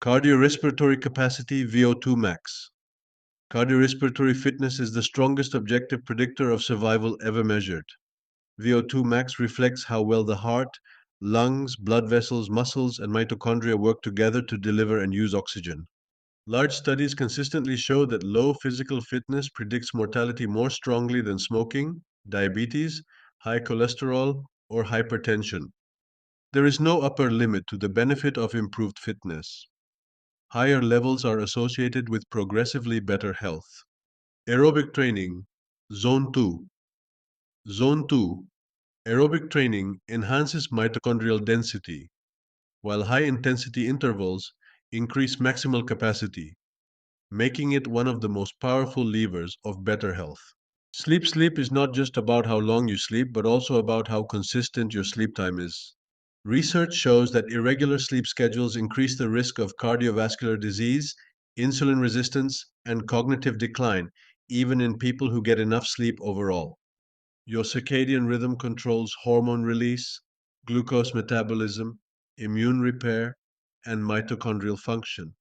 Cardiorespiratory capacity VO2 max. Cardiorespiratory fitness is the strongest objective predictor of survival ever measured. VO2 max reflects how well the heart, lungs, blood vessels, muscles, and mitochondria work together to deliver and use oxygen. Large studies consistently show that low physical fitness predicts mortality more strongly than smoking, diabetes, high cholesterol, or hypertension. There is no upper limit to the benefit of improved fitness. Higher levels are associated with progressively better health. Aerobic training, Zone 2. Zone 2. Aerobic training enhances mitochondrial density, while high intensity intervals increase maximal capacity, making it one of the most powerful levers of better health. Sleep is not just about how long you sleep, but also about how consistent your sleep time is. Research shows that irregular sleep schedules increase the risk of cardiovascular disease, insulin resistance, and cognitive decline, even in people who get enough sleep overall. Your circadian rhythm controls hormone release, glucose metabolism, immune repair, and mitochondrial function.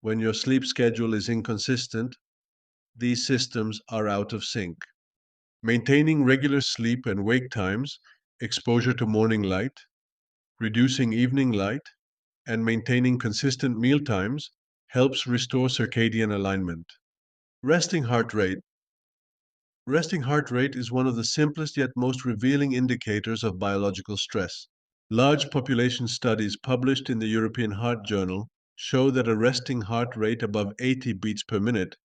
When your sleep schedule is inconsistent, these systems are out of sync. Maintaining regular sleep and wake times, exposure to morning light, reducing evening light, and maintaining consistent meal times helps restore circadian alignment. Resting heart rate. Resting heart rate is one of the simplest yet most revealing indicators of biological stress. Large population studies published in the European Heart Journal show that a resting heart rate above 80 beats per minute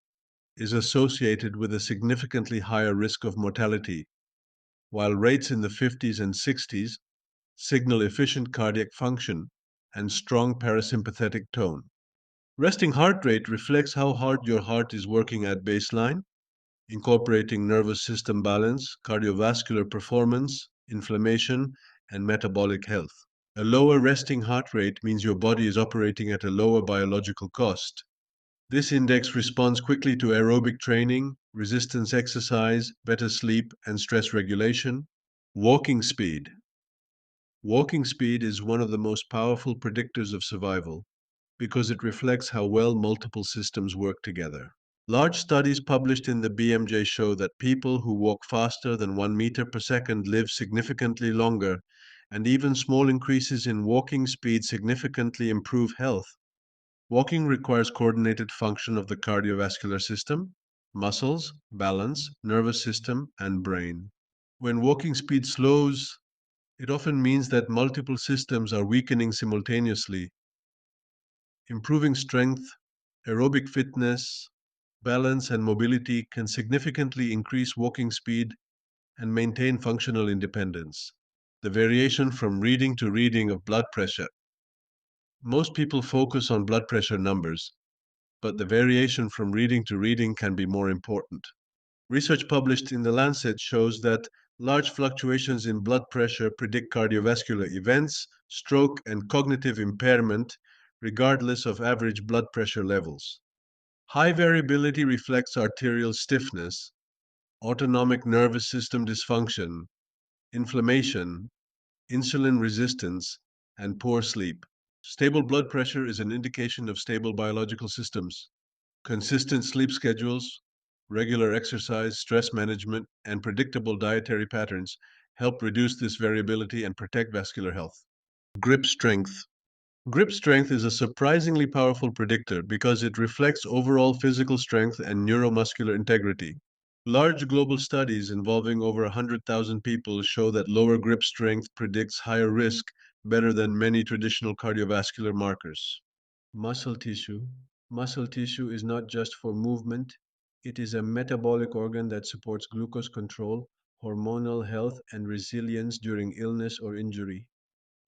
is associated with a significantly higher risk of mortality, while rates in the 50s and 60s signal efficient cardiac function and strong parasympathetic tone. Resting heart rate reflects how hard your heart is working at baseline, incorporating nervous system balance, cardiovascular performance, inflammation, and metabolic health. A lower resting heart rate means your body is operating at a lower biological cost. This index responds quickly to aerobic training, resistance exercise, better sleep, and stress regulation. Walking speed. Walking speed is one of the most powerful predictors of survival because it reflects how well multiple systems work together. Large studies published in the BMJ show that people who walk faster than 1 meter per second live significantly longer, and even small increases in walking speed significantly improve health. Walking requires coordinated function of the cardiovascular system, muscles, balance, nervous system, and brain. When walking speed slows, it often means that multiple systems are weakening simultaneously. Improving strength, aerobic fitness, balance, and mobility can significantly increase walking speed and maintain functional independence. The variation from reading to reading of blood pressure. Most people focus on blood pressure numbers, but the variation from reading to reading can be more important. Research published in The Lancet shows that large fluctuations in blood pressure predict cardiovascular events, stroke, and cognitive impairment, regardless of average blood pressure levels. High variability reflects arterial stiffness, autonomic nervous system dysfunction, inflammation, insulin resistance, and poor sleep. Stable blood pressure is an indication of stable biological systems. Consistent sleep schedules, regular exercise, stress management, and predictable dietary patterns help reduce this variability and protect vascular health. Grip strength. Grip strength is a surprisingly powerful predictor because it reflects overall physical strength and neuromuscular integrity. Large global studies involving over 100,000 people show that lower grip strength predicts higher risk better than many traditional cardiovascular markers. Muscle tissue. Muscle tissue is not just for movement, it is a metabolic organ that supports glucose control, hormonal health, and resilience during illness or injury.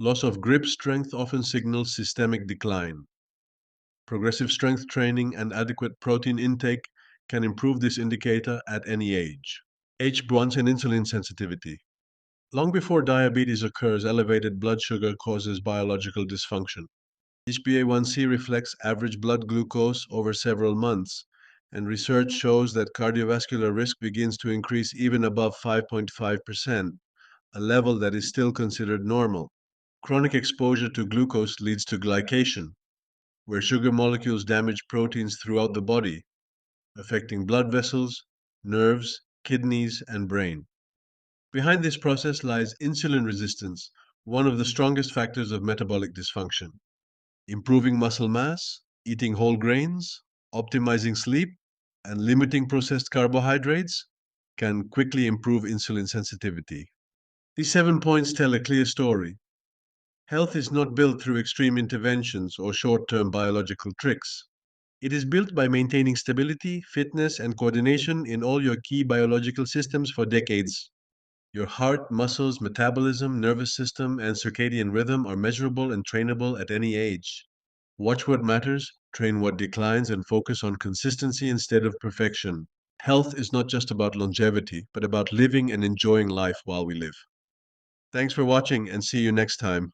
Loss of grip strength often signals systemic decline. Progressive strength training and adequate protein intake can improve this indicator at any age. H1 and insulin sensitivity. Long before diabetes occurs, elevated blood sugar causes biological dysfunction. HbA1c reflects average blood glucose over several months, and research shows that cardiovascular risk begins to increase even above 5.5%, a level that is still considered normal. Chronic exposure to glucose leads to glycation, where sugar molecules damage proteins throughout the body, affecting blood vessels, nerves, kidneys, and brain. Behind this process lies insulin resistance, one of the strongest factors of metabolic dysfunction. Improving muscle mass, eating whole grains, optimizing sleep, and limiting processed carbohydrates can quickly improve insulin sensitivity. These 7 points tell a clear story. Health is not built through extreme interventions or short term biological tricks. It is built by maintaining stability, fitness, and coordination in all your key biological systems for decades. Your heart, muscles, metabolism, nervous system, and circadian rhythm are measurable and trainable at any age. Watch what matters, train what declines, and focus on consistency instead of perfection. Health is not just about longevity, but about living and enjoying life while we live. Thanks for watching and see you next time.